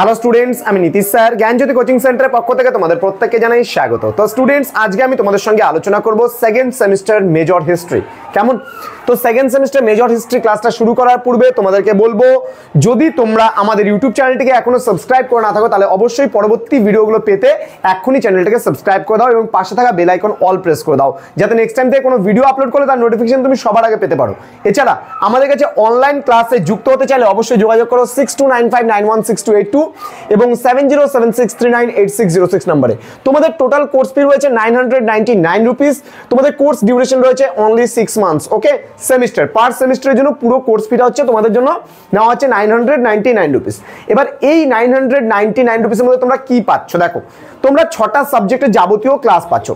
Hello students, আমি Nitish sir জ্ঞানজ্যোতি coaching সেন্টারের পক্ষ থেকে তোমাদের প্রত্যেককে জানাই স্বাগত। তো স্টুডেন্টস, আজকে আমি তোমাদের সঙ্গে আলোচনা করব সেকেন্ড সেমিস্টার মেজর হিস্ট্রি। কেমন? তো সেকেন্ড সেমিস্টার মেজর হিস্ট্রি ক্লাসটা শুরু করার পূর্বে তোমাদেরকে বলবো, যদি তোমরা আমাদের ইউটিউব চ্যানেলটিকে এখনো সাবস্ক্রাইব করে না থাকো তাহলে অবশ্যই পরবর্তী ভিডিওগুলো পেতে এক্ষুনি চ্যানেলটাকে সাবস্ক্রাইব করে দাও এবং পাশে থাকা বেল আইকন অল প্রেস করে দাও, যাতে নেক্সট টাইম থেকে কোনো ভিডিও আপলোড করলে তার নোটিফিকেশন তুমি সবার আগে পেতে পারো। এছাড়া আমাদের কাছে অনলাইন ক্লাসে যুক্ত হতে চাইলে অবশ্যই যোগাযোগ করো 6295916282 এবং 7076398606 নম্বরে। তোমাদের টোটাল কোর্স ফি রয়েছে 999 রুপিস। তোমাদের কোর্স ডিউরেশন রয়েছে অনলি 6 মান্থস। ওকে, সেমিস্টার পার সেমিস্টারের জন্য পুরো কোর্স ফিটা হচ্ছে তোমাদের জন্য নেওয়া হচ্ছে 999 রুপিস। এবার এই 999 রুপিসের মধ্যে তোমরা কি পাচ্ছ দেখো, তোমরা 6টা সাবজেক্টের যাবতীয় ক্লাস পাচ্ছ,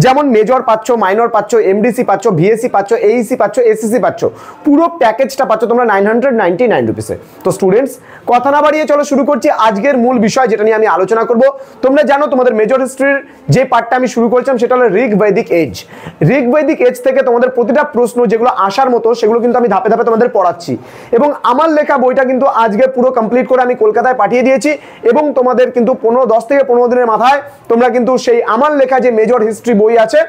যেমন মেজর পাচ্ছ, মাইনর পাচ্ছ, এমডিসি পাচ্ছ, ভিএসসি পাচ্ছ, এইসি পাচ্ছ, এসএসসি পাচ্ছ। পুরো প্যাকেজটা পাচ্ছ তোমরা 999 রুপিসে। তো স্টুডেন্টস, কথা না বাড়িয়ে চলো শুরু করছি আজকের মূল বিষয়, যেটা নিয়ে আমি আলোচনা করব। তোমরা জানো তোমাদের মেজর হিস্ট্রির যে পার্টটা আমি শুরু করেছিলাম সেটা হলো ঋগ বৈদিক এজ। ঋগ বৈদিক এজ থেকে তোমাদের প্রতিটা প্রশ্ন যেগুলো আসার মতো সেগুলো কিন্তু আমি ধাপে ধাপে তোমাদের পড়াচ্ছি, এবং আমার লেখা বইটা কিন্তু আজকে পুরো কমপ্লিট করে আমি কলকাতায় পাঠিয়ে দিয়েছি, এবং তোমাদের কিন্তু 10 থেকে 15 দিনের মাথায় তোমরা কিন্তু সেই আমার লেখা যে মেজর হিস্ট্রি বই আছে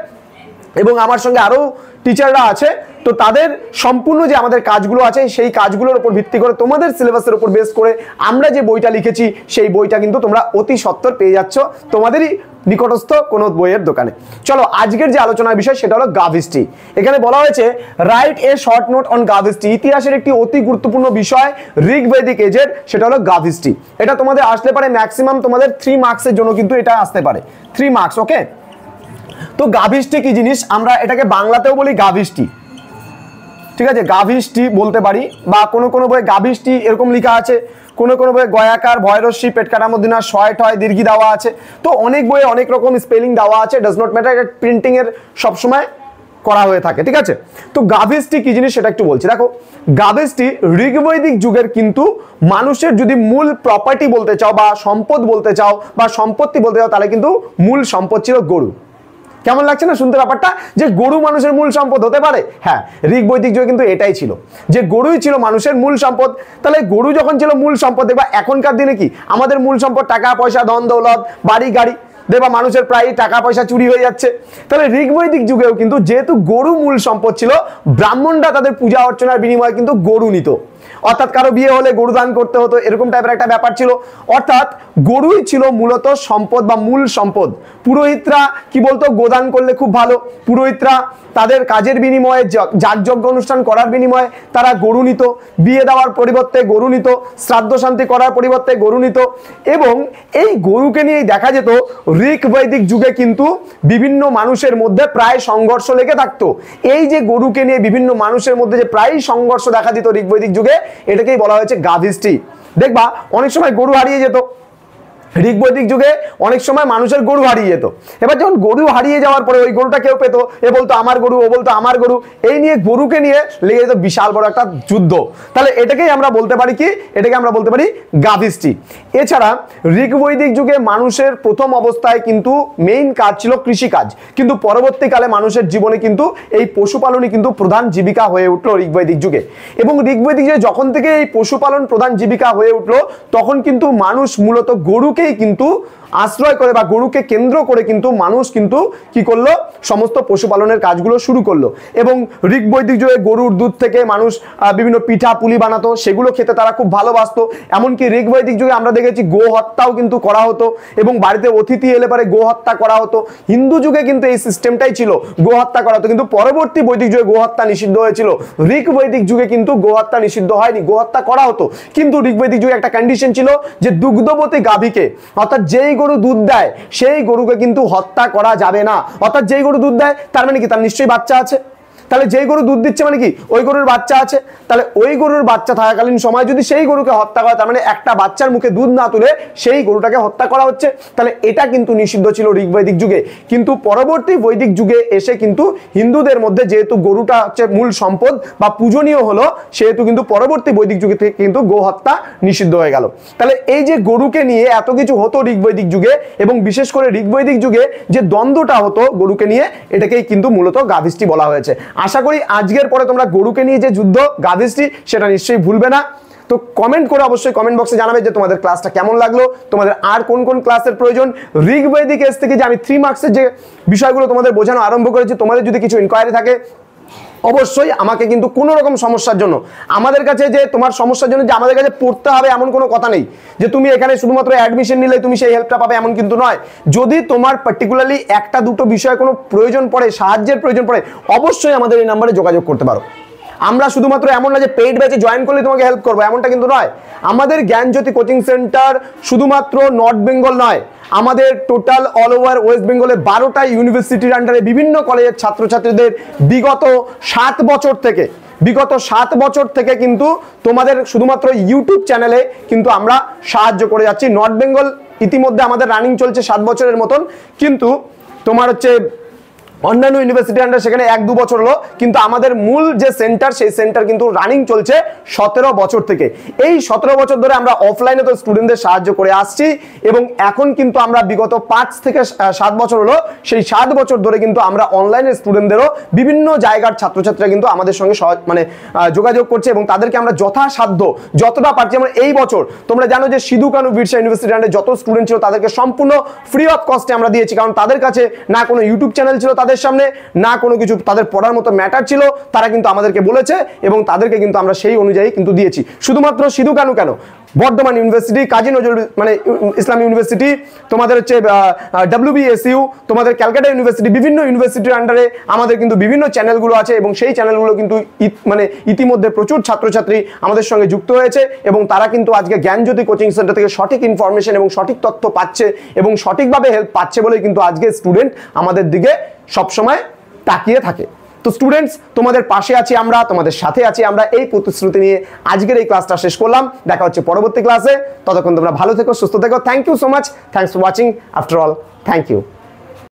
এবং আমার সঙ্গে আরো টিচাররা আছে, তো তাদের সম্পূর্ণ যে আমাদের কাজগুলো আছে সেই কাজগুলোর উপর ভিত্তি করে তোমাদের সিলেবাসের উপর বেস করে আমরা যে বইটা লিখেছি সেই বইটা কিন্তু তোমরা অতি সত্বর পেয়ে যাচ্ছ তোমাদেরই নিকটস্থ কোনো বইয়ের দোকানে। চলো আজকের যে আলোচনার বিষয় সেটা হলো গাভ হিস্ট্রি। এখানে বলা হয়েছে write a short note on gov history. ইতিহাসের একটি অতি গুরুত্বপূর্ণ বিষয় ঋগ বৈদিক এজের, সেটা হলো গাভ হিস্ট্রি। এটা তোমাদের আসতে পারে ম্যাক্সিমাম তোমাদের 3 মার্কসের জন্য, কিন্তু এটা আসতে পারে 3 মার্কস। ওকে, তো গাভ হিস্ট্রি কি জিনিস, আমরা এটাকে বাংলাতেও বলি গাভ হিস্ট্রি, ঠিক আছে, গাভ হিস্ট্রি বলতে পারি, বা কোনো কোনো বইয়ে গাভ হিস্ট্রি এরকম লেখা আছে, কোনো কোনো বইয়ে গয়াকার ভয়রস্যি পেটকাটা মধ্যনা শয় ঠয় দীর্ঘি দেওয়া আছে। তো অনেক বইয়ে অনেক রকম স্পেলিং দেওয়া আছে, ডাজ নট ম্যাটার, এটা প্রিন্টিং এর সবসময় করা হয়ে থাকে, ঠিক আছে। তো গাভ হিস্ট্রি কি জিনিস সেটা একটু বলছি। দেখো, গাভ হিস্ট্রি ঋগ বৈদিক যুগের কিন্তু মানুষের যদি মূল প্রপার্টি বলতে চাও বা সম্পদ বলতে চাও বা সম্পত্তি বলতে চাও, তাহলে কিন্তু মূল সম্পদ ছিল গরু। কেমন লাগছে না শুনতে ব্যাপারটা, যে গরু মানুষের মূল সম্পদ হতে পারে? হ্যাঁ, ঋগ বৈদিক যুগে কিন্তু এটাই ছিল, যে গরুই ছিল মানুষের মূল সম্পদ। তাহলে গরু যখন ছিল মূল সম্পদ, দেখবা এখনকার দিনে কি আমাদের মূল সম্পদ টাকা পয়সা, ধন দৌলত, বাড়ি গাড়ি, দেখবা মানুষের প্রায় টাকা পয়সা চুরি হয়ে যাচ্ছে। তাহলে ঋগ বৈদিক যুগেও কিন্তু যেহেতু গরু মূল সম্পদ ছিল, ব্রাহ্মণরা তাদের পূজা অর্চনার বিনিময়ে কিন্তু গরু নিত, অর্থাৎ কারো বিয়ে হলে গরু দান করতে হতো, এরকম টাইপের একটা ব্যাপার ছিল। অর্থাৎ গরুই ছিল মূলত সম্পদ বা মূল সম্পদ। পুরোহিতরা কি বলতো, গোদান করলে খুব ভালো, পুরোহিতরা তাদের কাজের বিনিময়ে, যাগযজ্ঞ অনুষ্ঠান করার বিনিময়ে তারা গরু নিত, বিয়ে দেওয়ার পরিবর্তে গরু নিত, শ্রাদ্ধ শান্তি করার পরিবর্তে গরু নিত। এবং এই গরুকে নিয়েই দেখা যেত ঋগ বৈদিক যুগে কিন্তু বিভিন্ন মানুষের মধ্যে প্রায় সংঘর্ষ লেগে থাকতো। এই যে গরুকে নিয়ে বিভিন্ন মানুষের মধ্যে যে প্রায় সংঘর্ষ দেখা দিত ঋগ বৈদিক যুগে, এটাকেই বলা হয়েছে গাভ হিস্ট্রি। দেখবা অনেক সময় গরু হারিয়ে যেত ঋগ বৈদিক যুগে, অনেক সময় মানুষের গরু হারিয়ে যেত। এবার যখন গরু হারিয়ে যাওয়ার পরে ওই গরুটা কেউ পেতো, এ বলতো আমার গরু, ও বলতো আমার গরু, এই নিয়ে গরুকে নিয়ে লেগে যেত বিশাল বড় একটা যুদ্ধ। তাহলে এটাকেই আমরা বলতে পারি কি, এটাকে আমরা বলতে পারি গাভ হিস্ট্রি। এছাড়া ঋগ বৈদিক যুগে মানুষের প্রথম অবস্থায় কিন্তু মেইন কাজ ছিল কৃষিকাজ, কিন্তু পরবর্তীকালে মানুষের জীবনে কিন্তু এই পশুপালনই কিন্তু প্রধান জীবিকা হয়ে উঠলো ঋগ বৈদিক যুগে। এবং ঋগ বৈদিক যুগে যখন থেকে এই পশুপালন প্রধান জীবিকা হয়ে উঠলো, তখন কিন্তু মানুষ মূলত গরুকে কিন্তু আশ্রয় করে বা গরুকে কেন্দ্র করে কিন্তু মানুষ কিন্তু কি করলো, সমস্ত পশুপালনের কাজগুলো শুরু করলো। এবং ঋগ বৈদিক যুগে গরুর দুধ থেকে মানুষ বিভিন্ন পিঠা পুলি বানাতো, সেগুলো খেতে তারা খুব ভালোবাসতো। এমনকি ঋগ বৈদিক যুগে আমরা দেখেছি গো হত্যাও কিন্তু করা হতো, এবং বাড়িতে অতিথি এলে পরে গো হত্যা করা হতো। হিন্দু যুগে কিন্তু এই সিস্টেমটাই ছিল, গো হত্যা করা হতো, কিন্তু পরবর্তী বৈদিক যুগে গো হত্যা নিষিদ্ধ হয়েছিল। ঋগ বৈদিক যুগে কিন্তু গো হত্যা নিষিদ্ধ হয়নি, গো হত্যা করা হতো, কিন্তু ঋগ বৈদিক যুগে একটা কন্ডিশন ছিল যে দুগ্ধবতী গাভীকে, অর্থাৎ যেই গরু দুধ দেয় সেই গরুকে কিন্তু হত্যা করা যাবে না। অর্থাৎ যেই গরু দুধ দেয় তার মানে কি, তার নিশ্চয়ই বাচ্চা আছে। তাহলে যেই গরু দুধ দিচ্ছে মানে কি, ওই গরুর বাচ্চা আছে। তাহলে ওই গরুর বাচ্চা থাকাকালীন সময় যদি সেই গরুকে হত্যা করা, তার মানে একটা বাচ্চার মুখে দুধ না তুলে সেই গরুটাকে হত্যা করা হচ্ছে। তাহলে এটা কিন্তু নিষিদ্ধ ছিল ঋগ বৈদিক যুগে। কিন্তু পরবর্তী বৈদিক যুগে এসে কিন্তু হিন্দুদের মধ্যে যেহেতু গরুটা হচ্ছে মূল সম্পদ বা পূজনীয় হলো, সেহেতু কিন্তু পরবর্তী বৈদিক যুগে থেকে কিন্তু গো হত্যা নিষিদ্ধ হয়ে গেল। তাহলে এই যে গরুকে নিয়ে এত কিছু হতো ঋগ বৈদিক যুগে, এবং বিশেষ করে ঋগ বৈদিক যুগে যে দ্বন্দ্বটা হতো গরুকে নিয়ে, এটাকেই কিন্তু মূলত গাভ হিস্ট্রি বলা হয়েছে। আশা করি আজকের পরে তোমরা গরুকে নিয়ে যে যুদ্ধ গাভ হিস্ট্রি সেটা নিশ্চয়ই ভুলবে না। তো কমেন্ট করে অবশ্যই কমেন্ট বক্সে জানাবে যে তোমাদের ক্লাসটা কেমন লাগলো, তোমাদের আর কোন কোন ক্লাসের প্রয়োজন। ঋগ্বেদিক এস থেকে যে আমি 3 মার্কসের যে বিষয়গুলো তোমাদের বোঝানো আরম্ভ করেছি, তোমাদের যদি কিছু ইনকোয়ারি থাকে অবশ্যই আমাকে কিন্তু কোনো রকম সমস্যার জন্য আমাদের কাছে, যে তোমার সমস্যার জন্য যে আমাদের কাছে পড়তে হবে এমন কোনো কথা নেই, যে তুমি এখানে শুধুমাত্র অ্যাডমিশন নিলে তুমি সেই হেল্পটা পাবে এমন কিন্তু নয়। যদি তোমার পার্টিকুলারলি একটা দুটো বিষয়ে কোনো প্রয়োজন পড়ে, সাহায্যের প্রয়োজন পড়ে, অবশ্যই আমাদের এই নাম্বারে যোগাযোগ করতে পারো। আমরা শুধুমাত্র এমন না যে পেইড ব্যাচে জয়েন করলে তোমাকে হেল্প করবো, এমনটা কিন্তু নয়। আমাদের জ্ঞানজ্যোতি কোচিং সেন্টার শুধুমাত্র নর্থ বেঙ্গল নয়, আমাদের টোটাল অল ওভার ওয়েস্ট বেঙ্গলে 12টা ইউনিভার্সিটির আন্ডারে বিভিন্ন কলেজের ছাত্রছাত্রীদের বিগত 7 বছর থেকে কিন্তু তোমাদের শুধুমাত্র ইউটিউব চ্যানেলে কিন্তু আমরা সাহায্য করে যাচ্ছি। নর্থ বেঙ্গল ইতিমধ্যে আমাদের রানিং চলছে 7 বছরের মতন, কিন্তু তোমার হচ্ছে অন্যান্য ইউনিভার্সিটি আন্ডার সেখানে 1-2 বছর হলো, কিন্তু আমাদের মূল যে সেন্টার সেই সেন্টার কিন্তু রানিং চলছে 17 বছর থেকে। এই 17 বছর ধরে আমরা অফলাইনে তো স্টুডেন্টদের সাহায্য করে আসছি, এবং এখন কিন্তু আমরা বিগত 5 থেকে 7 বছর হলো, সেই 7 বছর ধরে কিন্তু আমরা অনলাইনে স্টুডেন্টদেরও বিভিন্ন জায়গার ছাত্রছাত্রীরা কিন্তু আমাদের সঙ্গে যোগাযোগ করছে, এবং তাদেরকে আমরা যথাসাধ্য যতটা পারছি। যেমন এই বছর তোমরা জানো যে সিধু কানু বিরসা ইউনিভার্সিটি আন্ডারে যত স্টুডেন্ট ছিল তাদেরকে সম্পূর্ণ ফ্রি অফ কস্টে আমরা দিয়েছি, কারণ তাদের কাছে না কোনো ইউটিউব চ্যানেল ছিল তাদের সামনে, না কোনো কিছু তাদের পড়ার মতো ম্যাটার ছিল, তারা কিন্তু আমাদেরকে বলেছে এবং তাদেরকে কিন্তু আমরা সেই অনুযায়ী কিন্তু দিয়েছি। শুধুমাত্র সিধু কানু কেন, বর্ধমান ইউনিভার্সিটি, কাজী নজরুল ইসলাম ইউনিভার্সিটি, তোমাদের হচ্ছে WBSU, তোমাদের ক্যালকাটা ইউনিভার্সিটি, বিভিন্ন ইউনিভার্সিটির আন্ডারে আমাদের কিন্তু বিভিন্ন চ্যানেলগুলো আছে, এবং সেই চ্যানেলগুলো কিন্তু ইতিমধ্যে প্রচুর ছাত্রছাত্রী আমাদের সঙ্গে যুক্ত হয়েছে, এবং তারা কিন্তু আজকে জ্ঞানজ্যোতি কোচিং সেন্টার থেকে সঠিক ইনফরমেশন এবং সঠিক তথ্য পাচ্ছে, এবং সঠিকভাবে হেল্প পাচ্ছে বলেই কিন্তু আজকে স্টুডেন্ট আমাদের দিকে সবসময় তাকিয়ে থাকে। তো স্টুডেন্টস, তোমাদের পাশে আছি আমরা, তোমাদের সাথে আছি আমরা, এই প্রতিশ্রুতি নিয়ে আজকের এই ক্লাসটা শেষ করলাম। দেখা হচ্ছে পরবর্তী ক্লাসে, ততক্ষণ তোমরা ভালো থেকো, সুস্থ থেকো। Thank you so much, thanks for watching. After all, thank you.